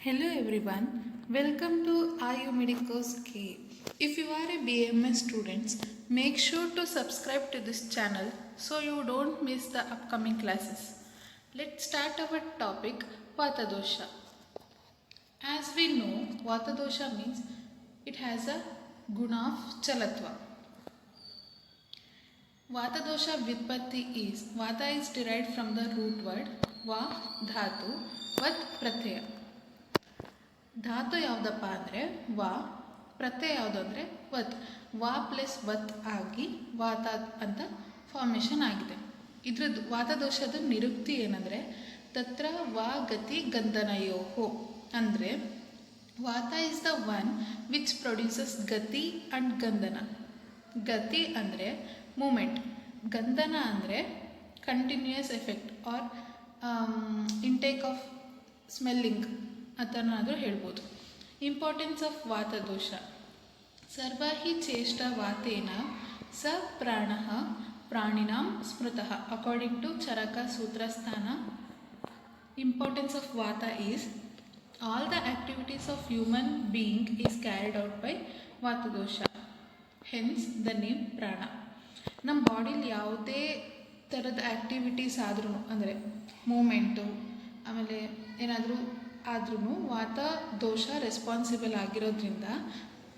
Hello everyone, welcome to IU Medicos K. If you are a BMS student, make sure to subscribe to this channel so you don't miss the upcoming classes. Let's start our topic Vata dosha. As we know, Vata dosha means it has a guna of chalatva. Vata dosha vyutpatti is Vata is derived from the root word Va dhatu vat pratyaya. ಧಾತು ಯಾವುದಪ್ಪ ಅಂದರೆ ವಾ, ಪ್ರತ್ಯಯ ಯಾವುದು ಅಂದರೆ ವತ್. ವಾ plus ವತ್ ಆಗಿ ವಾತ ಅಂತ ಫಾರ್ಮೇಷನ್ ಆಗಿದೆ. ಇದ್ರದ್ದು ವಾತದೋಷದ ನಿರುಕ್ತಿ ಏನಂದರೆ ತತ್ರ ವಾ ಗತಿ ಗಂಧನಯೋಹೋ ಅಂದರೆ ವಾತ is the one which produces ಗತಿ ಆ್ಯಂಡ್ ಗಂಧನ. ಗತಿ ಅಂದರೆ ಮೂಮೆಂಟ್, ಗಂಧನ ಅಂದರೆ continuous effect or intake of smelling ಅದನ್ನಾದರೂ ಹೇಳ್ಬೋದು. ಇಂಪಾರ್ಟೆನ್ಸ್ ಆಫ್ ವಾತದೋಷ. ಸರ್ವ ಹಿ ಚೇಷ್ಟ ವಾತೇನ ಸ ಪ್ರಾಣ ಪ್ರಾಣಿನಾಂ ಸ್ಮೃತಃ according to Charaka Sutrasthana. Importance of ವಾತ is all the activities of human being is carried out by ವಾತದೋಷ, ಹೆನ್ಸ್ ದ ನೇಮ್ ಪ್ರಾಣ. ನಮ್ಮ ಬಾಡಿಲಿ ಯಾವುದೇ ಥರದ ಆ್ಯಕ್ಟಿವಿಟೀಸ್ ಆದ್ರೂ ಅಂದರೆ ಮೂಮೆಂಟು ಆಮೇಲೆ ಏನಾದರೂ ಆದ್ರೂ ವಾತ ದೋಷ ರೆಸ್ಪಾನ್ಸಿಬಲ್ ಆಗಿರೋದ್ರಿಂದ,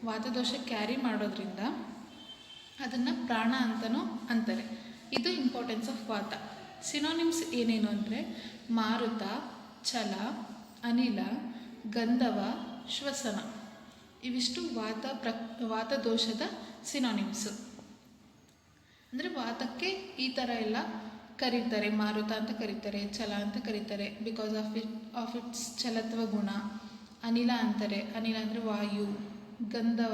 ವಾತದೋಷ ಕ್ಯಾರಿ ಮಾಡೋದ್ರಿಂದ ಅದನ್ನು ಪ್ರಾಣ ಅಂತಲೂ ಅಂತಾರೆ. ಇದು ಇಂಪಾರ್ಟೆನ್ಸ್ ಆಫ್ ವಾತ. ಸಿನೋನಿಮ್ಸ್ ಏನೇನು ಅಂದರೆ ಮಾರುತ, ಛಲ, ಅನಿಲ, ಗಂಧವ, ಶ್ವಸನ. ಇವಿಷ್ಟು ವಾತದೋಷದ ಸಿನೋನಿಮ್ಸು. ಅಂದರೆ ವಾತಕ್ಕೆ ಈ ಥರ ಎಲ್ಲ ಕರೀತಾರೆ. ಮಾರುತ ಅಂತ ಕರೀತಾರೆ, ಛಲ ಅಂತ ಕರೀತಾರೆ ಬಿಕಾಸ್ ಆಫ್ ಇಟ್ಸ್ ಛಲತ್ವ ಗುಣ. ಅನಿಲ ಅಂತಾರೆ, ಅನಿಲ ಅಂದರೆ ವಾಯು. ಗಂಧವ,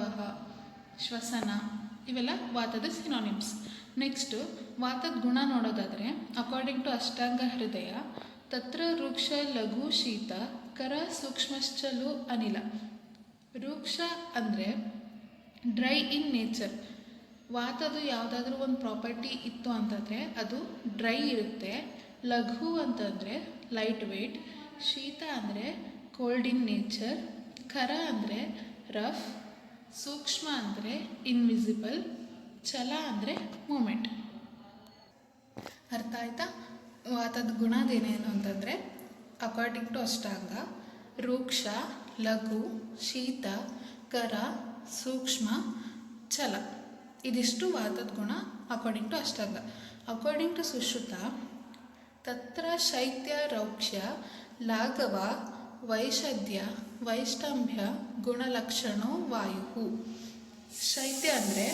ಶ್ವಸನ, ಇವೆಲ್ಲ ವಾತದ ಸಿನೋನಿಮ್ಸ್. ನೆಕ್ಸ್ಟು ವಾತದ ಗುಣ ನೋಡೋದಾದರೆ ಅಕಾರ್ಡಿಂಗ್ ಟು ಅಷ್ಟಾಂಗ ಹೃದಯ ತತ್ರ ರೂಕ್ಷ ಲಘು ಶೀತ ಕರ ಸೂಕ್ಷ್ಮಶ್ಚಲು ಅನಿಲ. ರೂಕ್ಷ ಅಂದರೆ ಡ್ರೈ ಇನ್ ನೇಚರ್. ವಾತದು ಯಾವುದಾದ್ರೂ ಒಂದು ಪ್ರಾಪರ್ಟಿ ಇತ್ತು ಅಂತಂದರೆ ಅದು ಡ್ರೈ ಇರುತ್ತೆ. ಲಘು ಅಂತಂದರೆ ಲೈಟ್ ವೆಯ್ಟ್. ಶೀತ ಅಂದರೆ ಕೋಲ್ಡ್ ಇನ್ ನೇಚರ್. ಕರ ಅಂದರೆ ರಫ್. ಸೂಕ್ಷ್ಮ ಅಂದರೆ ಇನ್ವಿಸಿಬಲ್. ಛಲ ಅಂದರೆ ಮೂಮೆಂಟ್. ಅರ್ಥ ಆಯ್ತಾ? ವಾತದ ಗುಣದೇನೇನು ಅಂತಂದರೆ ಅಕಾರ್ಡಿಂಗ್ ಟು ಅಷ್ಟಾಂಗ ರೂಕ್ಷ, ಲಘು, ಶೀತ, ಕರ, ಸೂಕ್ಷ್ಮ, ಛಲ. ಇದಿಷ್ಟು ವಾತದ ಗುಣ according to Ashtanga. According to Sushruta ತತ್ರ ಶೈತ್ಯ ರೌಕ್ಷ್ಯ ಲಾಘವ ವೈಷಧ್ಯ ವೈಷ್ಟಂಭ್ಯ ಗುಣಲಕ್ಷಣೋ ವಾಯು. ಶೈತ್ಯ ಅಂದರೆ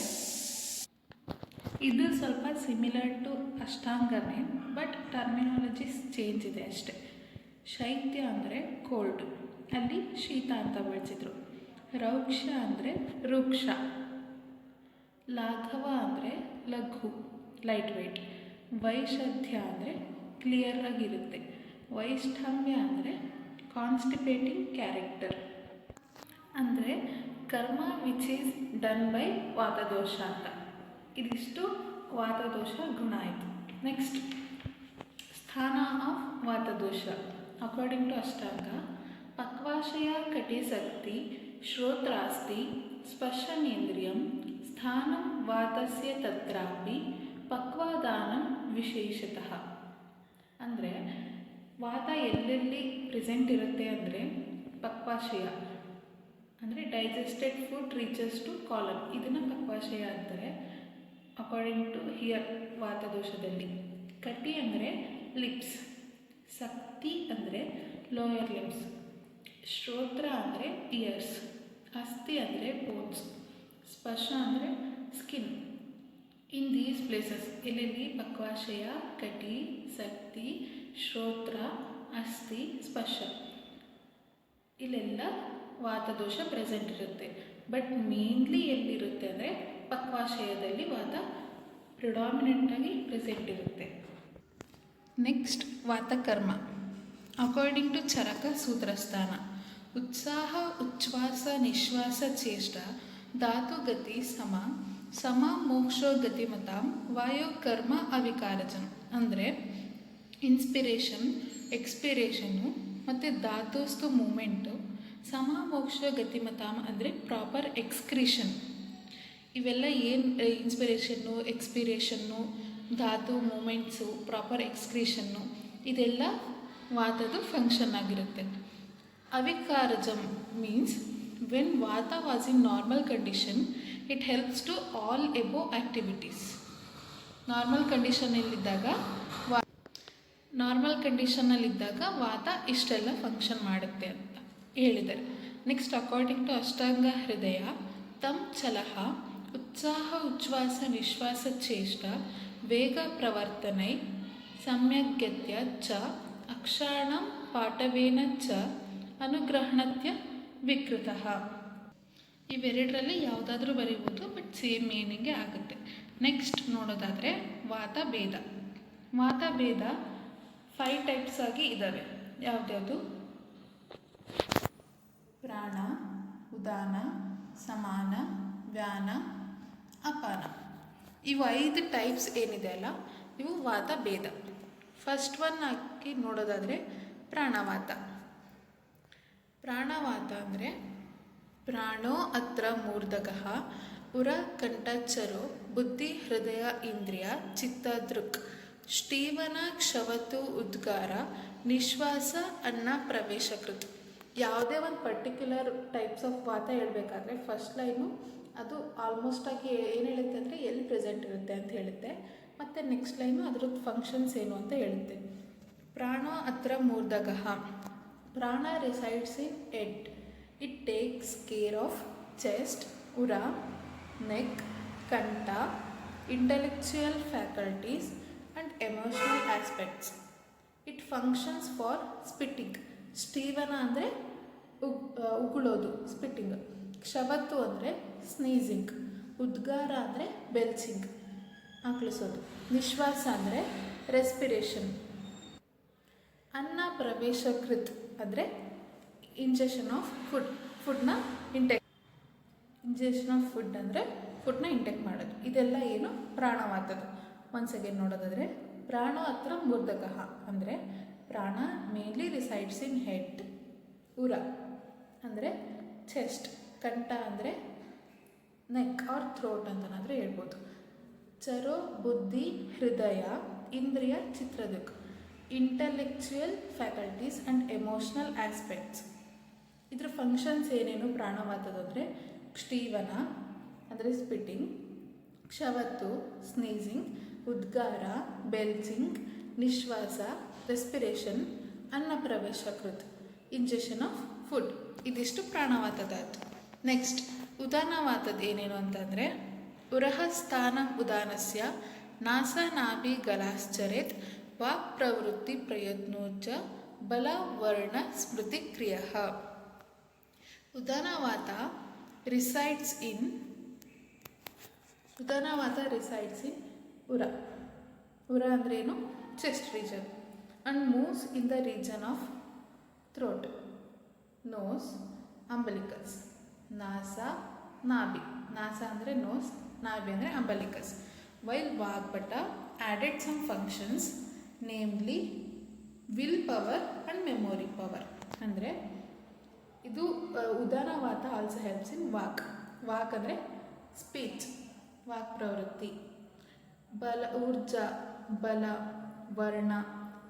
ಇದು ಸ್ವಲ್ಪ ಸಿಮಿಲರ್ ಟು ಅಷ್ಟಾಂಗನೇ, ಬಟ್ ಟರ್ಮಿನಾಲಜೀಸ್ ಚೇಂಜ್ ಇದೆ ಅಷ್ಟೆ. ಶೈತ್ಯ ಅಂದರೆ ಕೋಲ್ಡ್, ಅಲ್ಲಿ ಶೀತ ಅಂತ ಬಳಸಿದ್ರು. ರೌಕ್ಷ ಅಂದರೆ ರೂಕ್ಷ. ಲಾಘವ ಅಂದರೆ ಲಘು, ಲೈಟ್ ವೆಯ್ಟ್. ವೈಷಧ್ಯ ಅಂದರೆ ಕ್ಲಿಯರ್ ಆಗಿರುತ್ತೆ. ವೈಷ್ಠಮ್ಯ ಅಂದರೆ ಕಾನ್ಸ್ಟಿಪೇಟಿಂಗ್ ಕ್ಯಾರೆಕ್ಟರ್, ಅಂದರೆ ಕರ್ಮ ವಿಚ್ ಈಸ್ ಡನ್ ಬೈ ವಾತದೋಷ ಅಂತ. ಇದಿಷ್ಟು ವಾತದೋಷ ಗುಣ ಆಯಿತು. ನೆಕ್ಸ್ಟ್ ಸ್ಥಾನ ಆಫ್ ವಾತದೋಷ ಅಕಾರ್ಡಿಂಗ್ ಟು ಅಷ್ಟಾಂಗ ಪಕ್ವಾಶಯ ಕಟಿಸಕ್ತಿ ಶ್ರೋತ್ರಾಸ್ತಿ ಸ್ಪರ್ಶನೇಂದ್ರಿಯಂ ಸ್ಥಾನಂ ವಾತಸ್ಯ ತತ್ರಾಪಿ ಪಕ್ವಾದಾನಂ ವಿಶೇಷತಃ. ಅಂದರೆ ವಾತ ಎಲ್ಲೆಲ್ಲಿ ಪ್ರೆಸೆಂಟ್ ಇರುತ್ತೆ ಅಂದರೆ ಪಕ್ವಾಶಯ ಅಂದರೆ digested food reaches to colon, ಇದನ್ನು ಪಕ್ವಾಶಯ ಅಂತಾರೆ ಅಕಾರ್ಡಿಂಗ್ ಟು ಹಿಯರ್ ವಾತದೋಷದಲ್ಲಿ. ಕಟಿ ಅಂದರೆ ಲಿಪ್ಸ್. ಸಕ್ತಿ ಅಂದರೆ ಲೋಯರ್ ಲಿಪ್ಸ್. ಶ್ರೋತ್ರ ಅಂದರೆ ಇಯರ್ಸ್. ಅಸ್ಥಿ ಅಂದರೆ ಬೋನ್ಸ್. ಸ್ಪರ್ಶ ಅಂದರೆ ಸ್ಕಿನ್. ಇನ್ ದೀಸ್ ಪ್ಲೇಸಸ್ ಎಲ್ಲೆಲ್ಲಿ ಪಕ್ವಾಶಯ, ಕಟಿ, ಸಕ್ತಿ, ಶ್ರೋತ್ರ, ಅಸ್ಥಿ, ಸ್ಪರ್ಶ ಇಲ್ಲೆಲ್ಲ ವಾತದೋಷ ಪ್ರೆಸೆಂಟ್ ಇರುತ್ತೆ. ಬಟ್ ಮೇನ್ಲಿ ಎಲ್ಲಿರುತ್ತೆ ಅಂದರೆ ಪಕ್ವಾಶಯದಲ್ಲಿ ವಾತ ಪ್ರಿಡಾಮಿನೆಂಟಾಗಿ ಪ್ರೆಸೆಂಟ್ ಇರುತ್ತೆ. ನೆಕ್ಸ್ಟ್ ವಾತಕರ್ಮ ಅಕಾರ್ಡಿಂಗ್ ಟು ಚರಕ ಸೂತ್ರಸ್ಥಾನ ಉತ್ಸಾಹ ಉಚ್ಛ್ವಾಸ ನಿಶ್ವಾಸ ಚೇಷ್ಟ ಧಾತುಗತಿ ಸಮ ಮೋಕ್ಷೋ ಗತಿಮತಾಂ ವಾಯು ಕರ್ಮ ಅವಿಕಾರಜಂ. ಅಂದರೆ ಇನ್ಸ್ಪಿರೇಷನ್, ಎಕ್ಸ್ಪಿರೇಷನ್ನು, ಮತ್ತು ಧಾತುಸ್ತು ಮೂಮೆಂಟು, ಸಮಾಮೋಕ್ಷ ಗತಿಮತಾಂ ಅಂದರೆ ಪ್ರಾಪರ್ ಎಕ್ಸ್ಕ್ರೀಷನ್. ಇವೆಲ್ಲ ಏನು ಇನ್ಸ್ಪಿರೇಷನ್ನು, ಎಕ್ಸ್ಪಿರೇಷನ್ನು, ಧಾತು ಮೂಮೆಂಟ್ಸು, ಪ್ರಾಪರ್ ಎಕ್ಸ್ಕ್ರೀಷನ್ನು, ಇದೆಲ್ಲ ವಾತದ ಫಂಕ್ಷನ್ ಆಗಿರುತ್ತೆ. ಅವಿಕಾರಜಂ ಮೀನ್ಸ್ ವೆನ್ ವಾತ was in normal condition it helps to all above activities. Normal ಕಂಡೀಷನಲ್ಲಿದ್ದಾಗ ವಾತ ಇಷ್ಟೆಲ್ಲ ಫಂಕ್ಷನ್ ಮಾಡುತ್ತೆ ಅಂತ ಹೇಳಿದ್ದಾರೆ. ನೆಕ್ಸ್ಟ್, ಅಕಾರ್ಡಿಂಗ್ ಟು ಅಷ್ಟಾಂಗ ಹೃದಯ, ತಂ ಚಲಹ ಉತ್ಸಾಹ ಉಚ್ಛ್ವಾಸ ನಿಶ್ವಾಸ ಚೇಷ್ಟ ವೇಗ ಪ್ರವರ್ತನೈ ಸಮ್ಯಗ್ಯತ್ಯ ಚ ಅಕ್ಷಾಣಂ ಪಾಠವೇನ ಚ ಅನುಗ್ರಹಣತ್ಯ ವಿಕೃತಃ. ಇವೆರಡರಲ್ಲಿ ಯಾವುದಾದ್ರೂ ಬರೀಬೋದು, ಬಟ್ ಸೇಮ್ ಮೀನಿಂಗೇ ಆಗುತ್ತೆ. ನೆಕ್ಸ್ಟ್ ನೋಡೋದಾದರೆ ವಾತ ಭೇದ. ವಾತ ಭೇದ 5 ಟೈಪ್ಸ್ ಆಗಿ ಇದ್ದಾವೆ. ಯಾವುದ್ಯಾವುದು? ಪ್ರಾಣ, ಉದಾನ, ಸಮಾನ, ವ್ಯಾನ, ಅಪಾನ. ಇವು 5 ಟೈಪ್ಸ್ ಏನಿದೆ ಅಲ್ಲ, ಇವು ವಾತ ಭೇದ. ಫಸ್ಟ್ ಒನ್ ಆಗಿ ನೋಡೋದಾದರೆ ಪ್ರಾಣವಾತ. ಪ್ರಾಣವಾತ ಅಂದರೆ ಪ್ರಾಣೋ ಅತ್ರ ಮೂರ್ಧಕಃ ಉರ ಕಂಠಚರೋ ಬುದ್ಧಿ ಹೃದಯ ಇಂದ್ರಿಯ ಚಿತ್ತ ದೃಕ್ ಷ್ಟೀವನ ಕ್ಷವತು ಉದ್ಗಾರ ನಿಶ್ವಾಸ ಅನ್ನ ಪ್ರವೇಶಕೃತ್. ಯಾವುದೇ ಒಂದು ಪರ್ಟಿಕ್ಯುಲರ್ ಟೈಪ್ಸ್ ಆಫ್ ವಾತ ಹೇಳಬೇಕಾದ್ರೆ ಫಸ್ಟ್ ಲೈನು ಅದು ಆಲ್ಮೋಸ್ಟ್ ಆಗಿ ಏನು ಹೇಳುತ್ತೆ ಅಂದರೆ ಎಲ್ಲಿ ಪ್ರೆಸೆಂಟ್ ಇರುತ್ತೆ ಅಂತ ಹೇಳುತ್ತೆ. ಮತ್ತು ನೆಕ್ಸ್ಟ್ ಲೈನು ಅದರದ್ದು ಫಂಕ್ಷನ್ಸ್ ಏನು ಅಂತ ಹೇಳುತ್ತೆ. ಪ್ರಾಣೋ ಅತ್ರ ಮೂರ್ಧಕಃ, ಪ್ರಾಣ resides in head. It takes care of chest, ಉರ, ನೆಕ್, ಕಂಠ, intellectual faculties and emotional aspects. It functions for spitting. ಸ್ಟೀವನ ಅಂದರೆ ಉಗುಳೋದು, ಸ್ಪಿಟ್ಟಿಂಗ್. ಕ್ಷವತ್ತು ಅಂದರೆ ಸ್ನೀಸಿಂಗ್. ಉದ್ಗಾರ ಅಂದರೆ ಬೆಲ್ಚಿಂಗ್, ಆಕಳಿಸೋದು. ನಿಶ್ವಾಸ ಅಂದರೆ ರೆಸ್ಪಿರೇಷನ್. ಅನ್ನ ಪ್ರವೇಶಕೃತ್ ಅಂದರೆ ಇಂಜೆಷನ್ ಆಫ್ ಫುಡ್ನ ಇಂಟೆಕ್ ಮಾಡೋದು. ಇದೆಲ್ಲ ಏನು? ಪ್ರಾಣವಾತದ. ಒನ್ಸ್ ಅಗೇನ್ ನೋಡೋದಾದರೆ ಪ್ರಾಣ ಹತ್ರ ಮೂರ್ಧಕಃ ಅಂದರೆ ಪ್ರಾಣ ಮೇನ್ಲಿ ರಿಸೈಡ್ಸ್ ಇನ್ ಹೆಡ್. ಉರ ಅಂದರೆ ಚೆಸ್ಟ್. ಕಂಠ ಅಂದರೆ ನೆಕ್ ಆರ್ ಥ್ರೋಟ್ ಅಂತನಾದರೂ ಹೇಳ್ಬೋದು. ಚರೋ ಬುದ್ಧಿ ಹೃದಯ ಇಂದ್ರಿಯ ಚಿತ್ರದುಕ್ intellectual faculties and emotional aspects. ಇದರ ಫಂಕ್ಷನ್ಸ್ ಏನೇನು ಪ್ರಾಣವಾತದಂದರೆ ಕ್ಷೀವನ ಅಂದರೆ ಸ್ಪಿಟ್ಟಿಂಗ್, ಕ್ಷವತ್ತು ಸ್ನೀಸಿಂಗ್, ಉದ್ಗಾರ ಬೆಲ್ಚಿಂಗ್, ನಿಶ್ವಾಸ ರೆಸ್ಪಿರೇಷನ್, ಅನ್ನ ಪ್ರವೇಶಕೃತ್ ಇಂಜೆಷನ್ ಆಫ್ ಫುಡ್. ಇದಿಷ್ಟು ಪ್ರಾಣವಾತದಾಯ್ತು. ನೆಕ್ಸ್ಟ್ ಉದಾನವಾತದ ಏನೇನು ಅಂತಂದರೆ ಉರಹ ಸ್ಥಾನ ಉದಾನಸ್ಯ ನಾಸ ನಾಭಿ ಗಲಾಶ್ಚರೇತ್ ವಾಕ್ ಪ್ರವೃತ್ತಿ ಪ್ರಯತ್ನೋಚ ಬಲ ವರ್ಣ ಸ್ಮೃತಿ ಕ್ರಿಯ. ಉದಾನವಾತ ರಿಸೈಡ್ಸ್ ಇನ್ ಉರ. ಉರ ಅಂದ್ರೇನು? Chest region. And moves in the region of throat, nose, umbilicus. ನಾಸ ನಾಭಿ. ನಾಸ ಅಂದರೆ ನೋಸ್, ನಾಭಿ ಅಂದರೆ umbilicus. While Vagbhata added some functions namely will power and memory power. ಅಂದರೆ ಇದು ಉದಾನವಾತ ಆಲ್ಸೋ ಹೆಲ್ಪ್ಸ್ ಇನ್ ವಾಕ್. ವಾಕ್ ಅಂದರೆ ಸ್ಪೀಚ್, ವಾಕ್ ಪ್ರವೃತ್ತಿ. ಬಲ ಊರ್ಜಾ, ಬಲ, ವರ್ಣ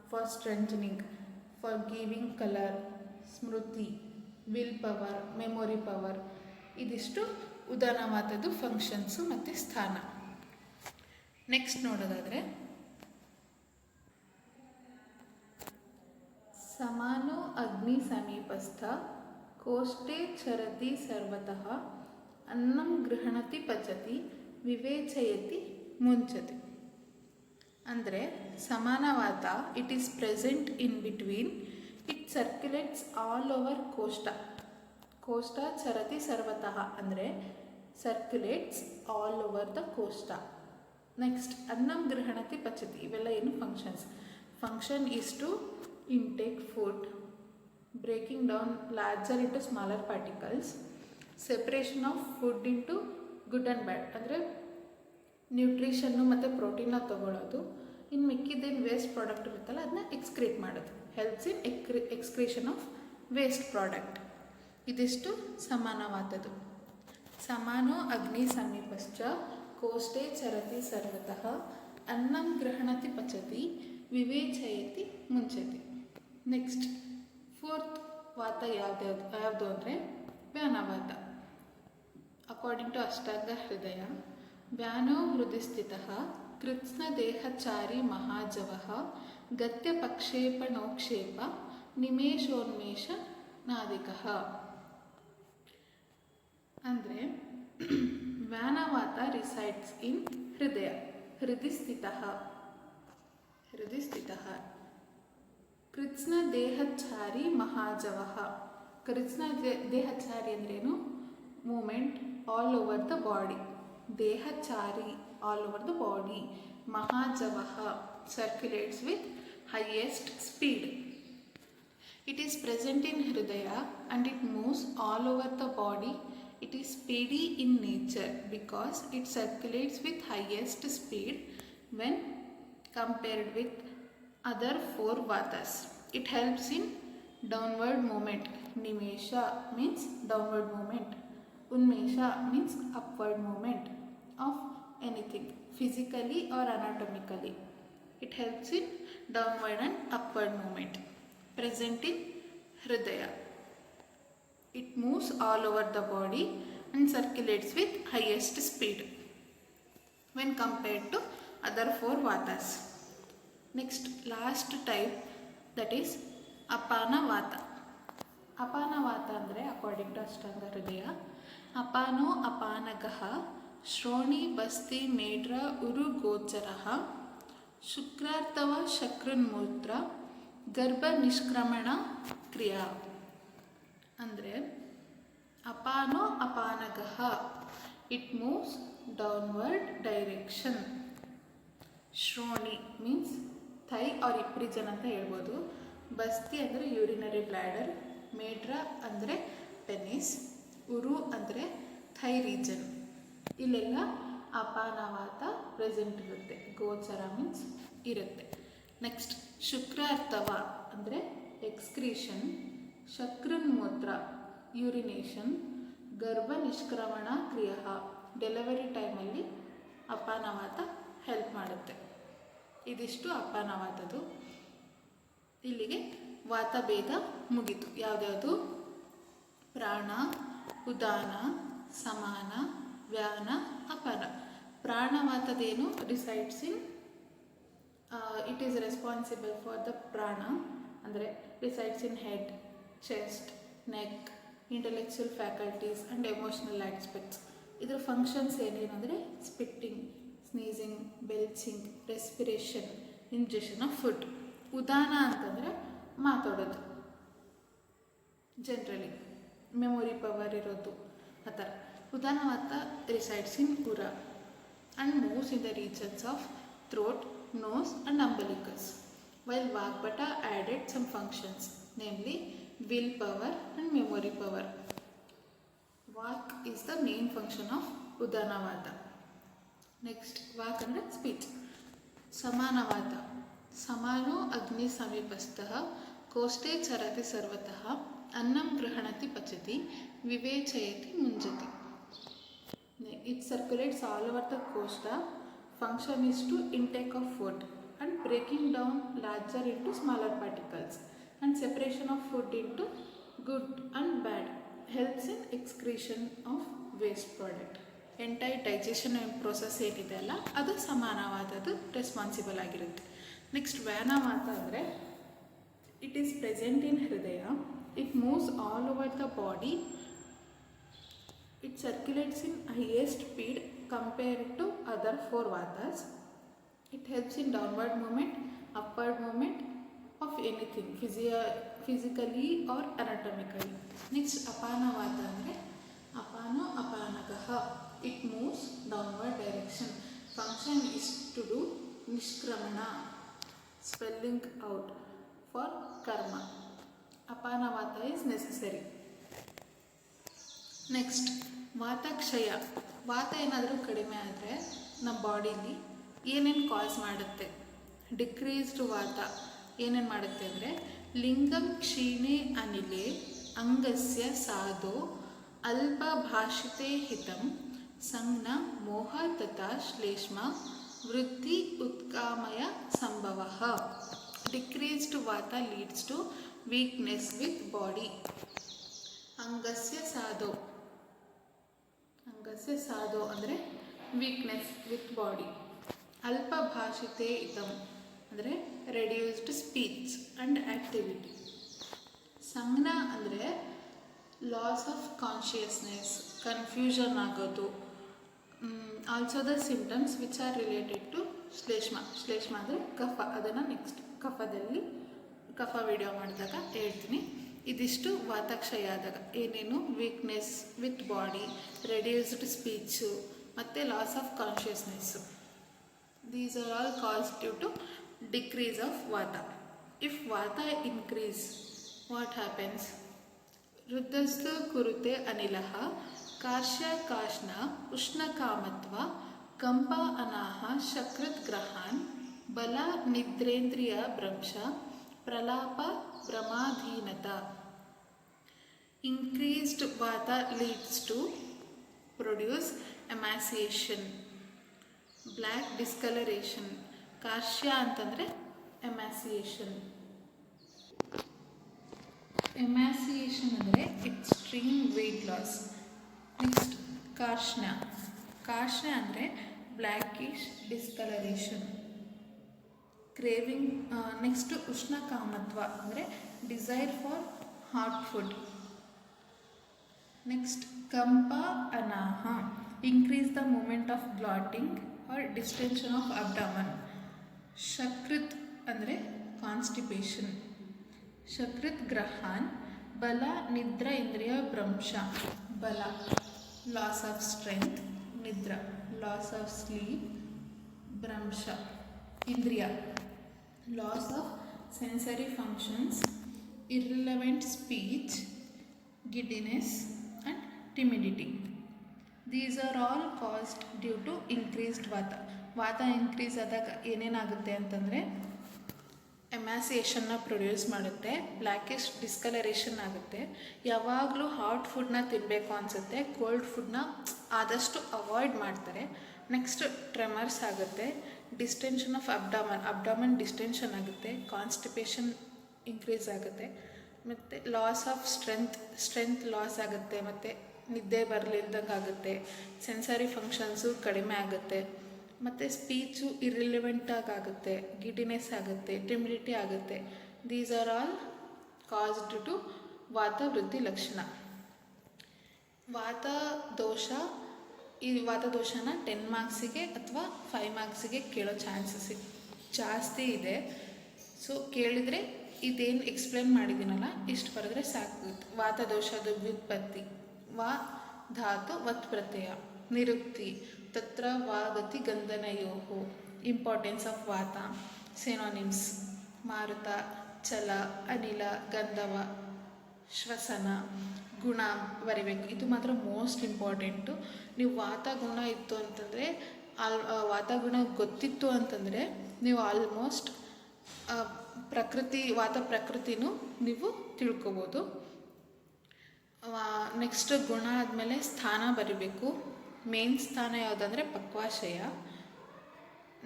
for strengthening, for giving colour, ಸ್ಮೃತಿ, ವಿಲ್ ಪವರ್, ಮೆಮೊರಿ ಪವರ್. ಇದಿಷ್ಟು ಉದಾನವಾತದ್ದು ಫಂಕ್ಷನ್ಸು ಮತ್ತು ಸ್ಥಾನ. ನೆಕ್ಸ್ಟ್ ನೋಡೋದಾದರೆ ಸಮಾನೋ ಅಗ್ನಿ ಸಮೀಪಸ್ಥ ಕೋಷ್ಠೆ ಚರತಿ ಸರ್ವತಃ ಅನ್ನಂ ಗೃಹಣತಿ ಪಚತಿ ವಿವೇಚಯತಿ ಮುಂಚತಿ. ಅಂದರೆ ಸಮಾನವಾತ it is present in between, it circulates all over ಕೋಷ್ಠ. ಕೋಷ್ಠ ಚರತಿ ಸರ್ವತಃ ಅಂದರೆ ಸರ್ಕ್ಯುಲೇಟ್ಸ್ ಆಲ್ ಓವರ್ ದ ಕೋಷ್ಠ. ನೆಕ್ಸ್ಟ್ ಅನ್ನಂ ಗೃಹಣತಿ ಪಚತಿ. ಇವೆಲ್ಲ ಏನು functions? Function is to intake food, breaking down larger into smaller particles, separation of food into good and bad ಅಂದರೆ ನ್ಯೂಟ್ರಿಷನ್ನು ಮತ್ತು ಪ್ರೋಟೀನ್ನ ತಗೊಳ್ಳೋದು, ಇನ್ನು ಮಿಕ್ಕಿದ್ದೇನು ವೇಸ್ಟ್ ಪ್ರಾಡಕ್ಟ್ ಇರುತ್ತಲ್ಲ ಅದನ್ನ ಎಕ್ಸ್ಕ್ರೀಟ್ ಮಾಡೋದು. Helps in excretion of waste product. ಇದಿಷ್ಟು ಸಮಾನವಾದದ್ದು. ಸಮಾನೋ ಅಗ್ನಿ ಸಮೀಪಶ್ಚ ಕೋಷ್ಟೆ ಚರತಿ ಸರ್ವತಃ ಅನ್ನಂ ಗೃಹಣತಿ ಪಚತಿ ವಿವೇಚಯತಿ ಮುಂಚತಿ. ನೆಕ್ಸ್ಟ್ ಫೋರ್ತ್ ವಾತ ಯಾವುದು ಅಂದರೆ ವ್ಯಾನವಾತ. ಅಕಾರ್ಡಿಂಗ್ ಟು ಅಷ್ಟಾಂಗ ಹೃದಯ, ವ್ಯಾನೋ ಹೃದಯ ಸ್ಥಿತಃ ಕೃತ್ಸ್ನದೇಹಚಾರಿ ಮಹಾಜವಃ ಗತ್ಯಪಕ್ಷೇಪಣೋಕ್ಷೇಪ ನಿಮೇಷೋನ್ಮೇಷ ನಾದಿಕಃ. ಅಂದರೆ ವ್ಯಾನವಾತ ರಿಸೈಡ್ಸ್ ಇನ್ ಹೃದಯ. ಹೃದಯ ಸ್ಥಿತಃ ಕೃತ್ಸ್ನ ದೇಹಚಾರಿ ಮಹಾಜವಃ. ಕೃತ್ಸ್ನ ದೇಹಚಾರಿ ಅಂದ್ರೇನು? Movement all over the body. ದೇಹಚಾರಿ ಆಲ್ ಓವರ್ ದ ಬಾಡಿ. ಮಹಾಜವಃ circulates with highest speed. It is present in hridaya and it moves all over the body. It is speedy in nature because it circulates with highest speed when compared with other four vatas. It helps in downward movement. Nimesha means downward movement. Unmesha means upward movement of anything, physically or anatomically. It helps in downward and upward movement. Present in hridaya. It moves all over the body and circulates with highest speed when compared to other four vatas. Next, last type, that is apana vata. Apana vata ಅಂದರೆ according to ಅಷ್ಟಾಂಗ ಹೃದಯ, ಅಪಾನೋ ಅಪಾನಗಃ ಶ್ರೋಣಿ ಬಸ್ತಿ ಮೇಢ್ರ ಉರು ಗೋಚರಃ ಶುಕ್ರಾರ್ಥವ ಶಕ್ರನ್ಮೂತ್ರ ಗರ್ಭ ನಿಷ್ಕ್ರಮಣ ಕ್ರಿಯಾ. ಅಂದರೆ ಅಪಾನೋ ಅಪಾನಗಃ, it moves downward direction. ಶ್ರೋಣಿ means thigh or hip region ಅಂತ ಹೇಳ್ಬೋದು. ಬಸ್ತಿ ಅಂದರೆ ಯೂರಿನರಿ ಬ್ಲ್ಯಾಡರ್, ಮೇಢ್ರ ಅಂದರೆ ಪೆನಿಸ್, ಉರು ಅಂದರೆ ಥೈ ರೀಜನ್. ಇಲ್ಲೆಲ್ಲ ಅಪಾನವಾತ ಪ್ರೆಸೆಂಟ್ ಇರುತ್ತೆ. ಗೋಚರ ಮೀನ್ಸ್ ಇರುತ್ತೆ. ನೆಕ್ಸ್ಟ್ ಶುಕ್ರಾರ್ಥವ ಅಂದರೆ ಎಕ್ಸ್ಕ್ರೀಷನ್, ಶಕ್ರನ್ಮೂತ್ರ ಯೂರಿನೇಷನ್, ಗರ್ಭ ನಿಷ್ಕ್ರಮಣ ಕ್ರಿಯಾ ಡೆಲಿವರಿ ಟೈಮಲ್ಲಿ ಅಪಾನವಾತ ಹೆಲ್ಪ್ ಮಾಡುತ್ತೆ. ಇದಿಷ್ಟು ಅಪಾನವಾತದ್ದು. ಇಲ್ಲಿಗೆ ವಾತಭೇದ ಮುಗಿತು. ಯಾವುದ್ಯಾವುದು? ಪ್ರಾಣ, ಉದಾನ, ಸಮಾನ, ವ್ಯಾನ, ಅಪಾನ. ಪ್ರಾಣವಾತದೇನು? Resides in it is responsible for the ಪ್ರಾಣ, ಅಂದರೆ resides in head, chest, neck, intellectual faculties and emotional aspects. ಇದರ ಫಂಕ್ಷನ್ಸ್ ಏನೇನೆಂದರೆ spitting, sneezing, belching, respiration, ingestion of food. ಉದಾನ ಅಂತಂದರೆ ಮಾತಾಡೋದು, ಜನರಲಿ ಮೆಮೊರಿ ಪವರ್ ಇರೋದು ಆ ಥರ. ಉದಾನವಾತ ರಿಸೈಡ್ಸ್ ಇನ್ ಉರ and moves in the regions of throat, nose and umbilicus, while Vagbhata added some functions, namely will power and memory power. Vak is the main function of Udanavata. Next, Vak and speech. Samanavata. Samano agni samipastah koste charati sarvatah annam grihanati pachati vivechayati munjati. It circulates all over the kosta. Function is to intake of food and breaking down larger into smaller particles and separation of food into good and bad. Helps in excretion of waste product. Entire digestion process ಏನಿದೆ ಅಲ್ಲ ಅದು ಸಮಾನವಾದದ್ದು responsible ಆಗಿರುತ್ತೆ. Next ವ್ಯಾನವಾತ ಅಂದರೆ it is present in ಹೃದಯ. It moves all over the body. It circulates in highest speed compared to other four vatas. It helps in downward movement, upward movement of anything, physically or anatomically. Next, apana vata andre apano apanagaha. It moves downward direction. Function is to do nishkramana, spelling out for karma. Apana vata is necessary. Next, vata kshaya. ವಾತ ಏನಾದರೂ ಕಡಿಮೆ ಆದರೆ ನಮ್ಮ ಬಾಡೀಲಿ ಏನೇನು ಕಾಸ್ ಮಾಡುತ್ತೆ decreased ವಾತ ಏನೇನು ಮಾಡುತ್ತೆ ಅಂದರೆ ಲಿಂಗಂ ಕ್ಷೀಣೆ ಅನಿಲೆ ಅಂಗಸ್ಯ ಸಾಧೋ ಅಲ್ಪ ಭಾಷಿತೆ ಹಿತಂ ಸಂಜ್ಞ ಮೋಹ ತಥಾ ಶ್ಲೇಷ್ಮ ವೃತ್ತಿ ಉತ್ಕಾಮಯ ಸಂಭವ. ಡಿಕ್ರೀಸ್ಡ್ ವಾತ leads to weakness with body. ಅಂಗಸ್ಯ ಸಾಧೋ ಅಂದರೆ ವೀಕ್ನೆಸ್ ವಿತ್ ಬಾಡಿ. ಅಲ್ಪ ಭಾಷಿತೆ ಹಿತಂ ಅಂದರೆ ರೆಡ್ಯೂಸ್ಡ್ ಸ್ಪೀಚ್ ಆ್ಯಂಡ್ ಆ್ಯಕ್ಟಿವಿಟಿ. ಸಂಜ್ಞ ಅಂದರೆ ಲಾಸ್ ಆಫ್ ಕಾನ್ಷಿಯಸ್ನೆಸ್, ಕನ್ಫ್ಯೂಷನ್ ಆಗೋದು. Also the symptoms which are related to ಶ್ಲೇಷ್ಮ. ಶ್ಲೇಷ್ಮ ಅಂದರೆ ಕಫ. ಅದನ್ನು ನೆಕ್ಸ್ಟ್ ಕಫ ವಿಡಿಯೋ ಮಾಡಿದಾಗ ಹೇಳ್ತೀನಿ. ಇದಿಷ್ಟು ವಾತಾಕ್ಷಯ ಆದಾಗ ಏನೇನು weakness with body, reduced speech ಮತ್ತು loss of consciousness. These are all cause due to decrease of ವಾತ. ಇಫ್ ವಾತ ಇನ್ಕ್ರೀಸ್, ವಾಟ್ ಹ್ಯಾಪನ್ಸ್? ವೃದ್ಧಸ್ತು ಕುರುತೆ ಅನಿಲಃ ಕಾರ್ಶ್ಯ ಕಾಶ್ನ ಉಷ್ಣಕಾಮತ್ವ ಕಂಪ ಅನಾಹ ಶಕೃತ್ ಗ್ರಹಾನ್ ಬಲ ನಿದ್ರೇಂದ್ರಿಯ ಭ್ರಂಶ ಪ್ರಲಾಪ ಭ್ರಮಾಧೀನತ. ಇನ್ಕ್ರೀಸ್ಡ್ ವಾತ leads to produce emaciation, black discoloration. ಕಾರ್ಶ್ಯ ಅಂತಂದರೆ ಎಮ್ಯಾಸಿಯೇಷನ್. ಎಮ್ಯಾಸಿಯೇಷನ್ ಅಂದರೆ ಎಕ್ಸ್ಟ್ರೀಮ್ ವೆಯ್ಟ್ ಲಾಸ್. ನೆಕ್ಸ್ಟ್ ಕಾರ್ಶ್ಯ ಅಂದರೆ ಬ್ಲ್ಯಾಕಿಶ್ ಡಿಸ್ಕಲರೇಷನ್. ಕ್ರೇವಿಂಗ್. ನೆಕ್ಸ್ಟ್ ಉಷ್ಣಕಾಮತ್ವ ಅಂದರೆ desire for hot food. Next ಕಂಪ ಅನಾಹ, increase the movement of bloating or distension of abdomen. ಶಕೃತ್ ಅಂದರೆ ಕಾನ್ಸ್ಟಿಪೇಷನ್. ಶಕೃತ್ ಗ್ರಹಾನ್ ಬಲ ನಿದ್ರ ಇಂದ್ರಿಯ ಭ್ರಂಶ. ಬಲ ಲಾಸ್ ಆಫ್ ಸ್ಟ್ರೆಂತ್, ನಿದ್ರ ಲಾಸ್ ಆಫ್ ಸ್ಲೀಪ್, ಭ್ರಂಶ ಇಂದ್ರಿಯ loss of sensory functions, irrelevant speech, giddiness and timidity. These are all caused due to increased vata. Vata increase ಆದಾಗ ಏನೇನಾಗುತ್ತೆ ಅಂತಂದರೆ ಎಮ್ಯಾಸಿಯೇಷನ್ನ ಪ್ರೊಡ್ಯೂಸ್ ಮಾಡುತ್ತೆ, ಬ್ಲ್ಯಾಕಿಶ್ ಡಿಸ್ಕಲರೇಷನ್ ಆಗುತ್ತೆ. ಯಾವಾಗಲೂ ಹಾಟ್ ಫುಡ್ನ ತಿನ್ನಬೇಕು ಅನಿಸುತ್ತೆ, ಕೋಲ್ಡ್ ಫುಡ್ನ ಆದಷ್ಟು ಅವಾಯ್ಡ್ ಮಾಡ್ತಾರೆ. ನೆಕ್ಸ್ಟ್ ಟ್ರೆಮರ್ಸ್ ಆಗುತ್ತೆ, ಡಿಸ್ಟೆನ್ಷನ್ ಆಫ್ ಅಬ್ಡಮನ್ ಡಿಸ್ಟೆನ್ಷನ್ ಆಗುತ್ತೆ, ಕಾನ್ಸ್ಟಿಪೇಷನ್ ಇನ್ಕ್ರೀಸ್ ಆಗುತ್ತೆ, ಮತ್ತು ಲಾಸ್ ಆಫ್ ಸ್ಟ್ರೆಂತ್ ಲಾಸ್ ಆಗುತ್ತೆ, ಮತ್ತು ನಿದ್ದೆ ಬರಲಿಲ್ದಂಗೆ ಆಗುತ್ತೆ, ಸೆನ್ಸರಿ ಫಂಕ್ಷನ್ಸು ಕಡಿಮೆ ಆಗುತ್ತೆ, ಮತ್ತು ಸ್ಪೀಚು ಇರ್ರಿಲೆವೆಂಟಾಗಿ ಆಗುತ್ತೆ, ಗಿಡಿನೆಸ್ ಆಗುತ್ತೆ, ಟಿಮಿಡಿಟಿ ಆಗುತ್ತೆ. These are all caused to ವಾತ ವೃದ್ಧಿ ಲಕ್ಷಣ. ಈ ವಾತದೋಷನ 10 ಮಾರ್ಕ್ಸಿಗೆ ಅಥವಾ 5 ಮಾರ್ಕ್ಸಿಗೆ ಕೇಳೋ ಚಾನ್ಸಸ್ ಜಾಸ್ತಿ ಇದೆ. ಸೊ ಕೇಳಿದರೆ ಇದೇನು ಎಕ್ಸ್ಪ್ಲೇನ್ ಮಾಡಿದ್ದೀನಲ್ಲ ಇಷ್ಟು ಬರೆದ್ರೆ ಸಾಕು. ವಾತದೋಷದ ವ್ಯುತ್ಪತ್ತಿ: ವಾ ಧಾತು ವತ್ ಪ್ರತ್ಯಯ. ನಿರುಕ್ತಿ: ತತ್ರ ವಾ ಗತಿ ಗಂಧನಯೋಃ. ಇಂಪಾರ್ಟೆನ್ಸ್ ಆಫ್ ವಾತ. ಸಿನೋನಿಮ್ಸ್: ಮಾರುತ, ಚಲ, ಅನಿಲ, ಗಂಧವ, ಶ್ವಸನ. ಗುಣ ಬರಿಬೇಕು, ಇದು ಮಾತ್ರ ಮೋಸ್ಟ್ ಇಂಪಾರ್ಟೆಂಟು. ನೀವು ವಾತ ಗುಣ ಇತ್ತು ಅಂತಂದರೆ ವಾತಗುಣ ಗೊತ್ತಿತ್ತು ಅಂತಂದರೆ ನೀವು ಆಲ್ಮೋಸ್ಟ್ ವಾತ ಪ್ರಕೃತಿನೂ ನೀವು ತಿಳ್ಕೊಬೋದು. ನೆಕ್ಸ್ಟ್ ಗುಣ ಆದಮೇಲೆ ಸ್ಥಾನ ಬರಿಬೇಕು. ಮೇನ್ ಸ್ಥಾನ ಯಾವುದಂದರೆ ಪಕ್ವಾಶಯ.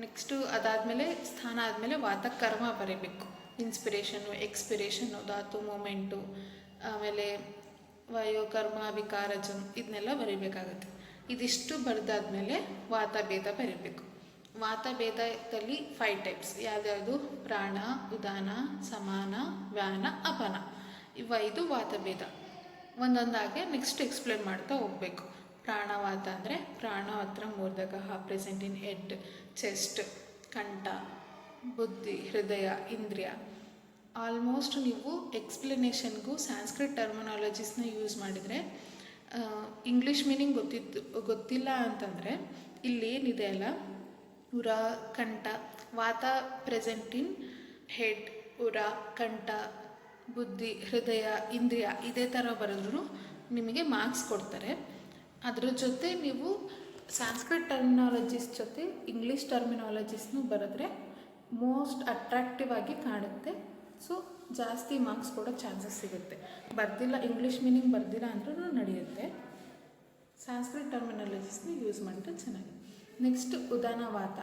ನೆಕ್ಸ್ಟು ಅದಾದಮೇಲೆ ಸ್ಥಾನ ಆದಮೇಲೆ ವಾತಕರ್ಮ ಬರೀಬೇಕು. ಇನ್ಸ್ಪಿರೇಷನು, ಎಕ್ಸ್ಪಿರೇಷನು, ಧಾತು ಮೂಮೆಂಟು, ಆಮೇಲೆ ವಯೋಕರ್ಮ, ವಿಕಾರಜಂ, ಇದನ್ನೆಲ್ಲ ಬರೀಬೇಕಾಗುತ್ತೆ. ಇದಿಷ್ಟು ಬರೆದಾದ್ಮೇಲೆ ವಾತಭೇದ ಬರೀಬೇಕು. ವಾತಭೇದದಲ್ಲಿ 5 ಟೈಪ್ಸ್. ಯಾವ್ಯಾವುದು? ಪ್ರಾಣ, ಉದಾನ, ಸಮಾನ, ವ್ಯಾನ, ಅಪನ. ಇವು 5 ವಾತಭೇದ. ಒಂದೊಂದಾಗೆ ನೆಕ್ಸ್ಟ್ ಎಕ್ಸ್ಪ್ಲೇನ್ ಮಾಡ್ತಾ ಹೋಗಬೇಕು. ಪ್ರಾಣವಾತ ಅಂದರೆ ಪ್ರಾಣವತ್ರ ಮೂರ್ಧಕಃ ಪ್ರೆಸೆಂಟ್ ಇನ್ ಹೆಡ್, ಚೆಸ್ಟ್, ಕಂಠ, ಬುದ್ಧಿ, ಹೃದಯ, ಇಂದ್ರಿಯ. ಆಲ್ಮೋಸ್ಟ್ ನೀವು ಎಕ್ಸ್ಪ್ಲನೇಷನ್ಗೂ ಸಾಂಸ್ಕ್ರಿಟ್ ಟರ್ಮಿನಾಲಜೀಸ್ನ ಯೂಸ್ ಮಾಡಿದರೆ ಇಂಗ್ಲೀಷ್ ಮೀನಿಂಗ್ ಗೊತ್ತಿಲ್ಲ ಅಂತಂದರೆ ಇಲ್ಲೇನಿದೆ ಅಲ್ಲ, ಉರ, ಕಂಠ, ವಾತ ಪ್ರೆಸೆಂಟ್ ಇನ್ ಹೆಡ್, ಉರ, ಕಂಠ, ಬುದ್ಧಿ, ಹೃದಯ, ಇಂದ್ರಿಯ, ಇದೇ ಥರ ಬರೆದ್ರೂ ನಿಮಗೆ ಮಾರ್ಕ್ಸ್ ಕೊಡ್ತಾರೆ. ಅದ್ರ ಜೊತೆ ನೀವು ಸಾಂಸ್ಕ್ರಿಟ್ ಟರ್ಮಿನಾಲಜೀಸ್ ಜೊತೆ ಇಂಗ್ಲೀಷ್ ಟರ್ಮಿನಾಲಜೀಸ್ನೂ ಬರೆದ್ರೆ ಮೋಸ್ಟ್ ಅಟ್ರಾಕ್ಟಿವ್ ಆಗಿ ಕಾಣುತ್ತೆ. ಸೊ ಜಾಸ್ತಿ ಮಾರ್ಕ್ಸ್ ಕೊಡೋ ಚಾನ್ಸಸ್ ಸಿಗುತ್ತೆ. ಬರ್ದಿಲ್ಲ, ಇಂಗ್ಲೀಷ್ ಮೀನಿಂಗ್ ಬರ್ದಿಲ್ಲ ಅಂದ್ರೂ ನಡೆಯುತ್ತೆ. ಸಂಸ್ಕೃತ್ ಟರ್ಮಿನಾಲಜೀಸ್ನ ಯೂಸ್ ಮಾಡಿದ್ರೆ ಚೆನ್ನಾಗಿದೆ. ನೆಕ್ಸ್ಟ್ ಉದಾನವಾತ.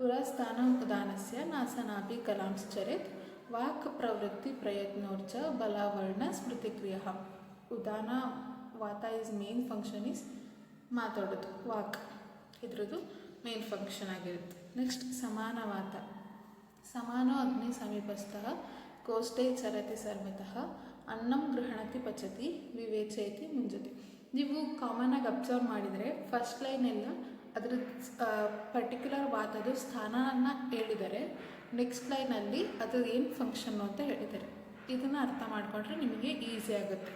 ಉರಸ್ಥಾನ ಉದಾನಸ್ಯ ನಾಸನಾಭಿ ಕಲಾಂಶ್ಚರಿತ್ ವಾಕ್ ಪ್ರವೃತ್ತಿ ಪ್ರಯತ್ನೋರ್ಚ ಬಲಾವರ್ಣ ಸ್ಮೃತಿಕ್ರಿಯ. ಉದಾನ ವಾತ ಈಸ್ ಮೇನ್ ಫಂಕ್ಷನ್ ಈಸ್ ಮಾತಾಡೋದು, ವಾಕ್ ಇದ್ರದ್ದು ಮೇನ್ ಫಂಕ್ಷನ್ ಆಗಿರುತ್ತೆ. ನೆಕ್ಸ್ಟ್ ಸಮಾನವಾತ. ಸಮಾನೋ ಅಗ್ನಿ ಸಮೀಪಸ್ಥಃ ಕೋಷ್ಟೇ ಚರತಿ ಸರ್ವತಃ ಅನ್ನಂ ಗೃಹಣತಿ ಪಚತಿ ವಿವೇಚಯತಿ ಮುಂಜತಿ. ನೀವು ಕಾಮನಾಗಿ ಅಬ್ಸರ್ವ್ ಮಾಡಿದರೆ ಫಸ್ಟ್ ಲೈನೆಲ್ಲ ಅದ್ರ ಪರ್ಟಿಕ್ಯುಲರ್ ವಾತದು ಸ್ಥಾನನ ಹೇಳಿದ್ದಾರೆ, ನೆಕ್ಸ್ಟ್ ಲೈನಲ್ಲಿ ಅದು ಏನು ಫಂಕ್ಷನ್ನು ಅಂತ ಹೇಳಿದ್ದಾರೆ. ಇದನ್ನು ಅರ್ಥ ಮಾಡಿಕೊಂಡ್ರೆ ನಿಮಗೆ ಈಸಿ ಆಗುತ್ತೆ.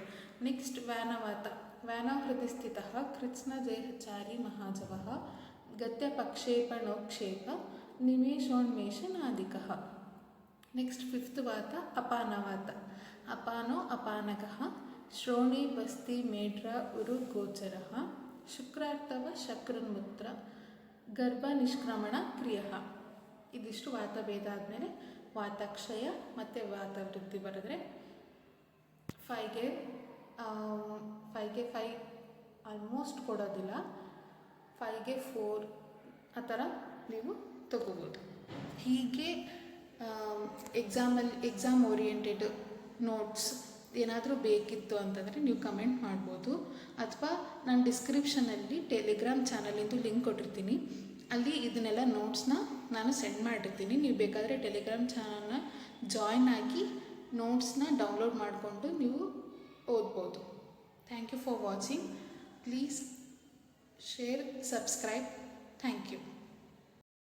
ನೆಕ್ಸ್ಟ್ ವ್ಯಾನವಾತ. ವ್ಯಾನ ಹೃದಯ ಸ್ಥಿತ ಕೃತ್ಸ್ನ ದೇಹಚಾರಿ ಮಹಾಜವ ಗತ್ಯ ಪಕ್ಷೇಪಣೋಕ್ಷೇಪ ನಿಮೇಶೋನ್ಮೇಷ ನಾದಿಕ. ನೆಕ್ಸ್ಟ್ ಫಿಫ್ತ್ ವಾತ ಅಪಾನವಾತ. ಅಪಾನೋ ಅಪಾನಕಃ ಶ್ರೋಣಿ ಬಸ್ತಿ ಮೇಢ್ರ ಉರು ಗೋಚರ ಶುಕ್ರಾರ್ಥವ ಶಕ್ರನ್ಮೂತ್ರ ಗರ್ಭ ನಿಷ್ಕ್ರಮಣ ಕ್ರಿಯ. ಇದಿಷ್ಟು ವಾತಭೇದ ಆದಮೇಲೆ ವಾತಕ್ಷಯ ಮತ್ತು ವಾತವೃದ್ಧಿ ಬರೆದ್ರೆ 5ಗೆ 5 ಆಲ್ಮೋಸ್ಟ್ ಕೊಡೋದಿಲ್ಲ, 5ಗೆ 4 ಆ ಥರ ನೀವು ತಗೋಬೋದು. ಹೀಗೆ ಎಕ್ಸಾಮ್ ಓರಿಯೆಂಟೆಡ್ ನೋಟ್ಸ್ ಏನಾದರೂ ಬೇಕಿತ್ತು ಅಂತಂದರೆ ನೀವು ಕಮೆಂಟ್ ಮಾಡ್ಬೋದು, ಅಥವಾ ನಾನು ಡಿಸ್ಕ್ರಿಪ್ಷನಲ್ಲಿ ಟೆಲಿಗ್ರಾಮ್ ಚಾನಲಿಂದು ಲಿಂಕ್ ಕೊಟ್ಟಿರ್ತೀನಿ, ಅಲ್ಲಿ ಇದನ್ನೆಲ್ಲ ನೋಟ್ಸ್ನ ನಾನು ಸೆಂಡ್ ಮಾಡಿರ್ತೀನಿ. ನೀವು ಬೇಕಾದರೆ ಟೆಲಿಗ್ರಾಮ್ ಚಾನಲ್ನ ಜಾಯ್ನ್ ಆಗಿ ನೋಟ್ಸ್ನ ಡೌನ್ಲೋಡ್ ಮಾಡಿಕೊಂಡು ನೀವು ಓದ್ಬೋದು. Thank you for watching. Please share, subscribe. Thank you.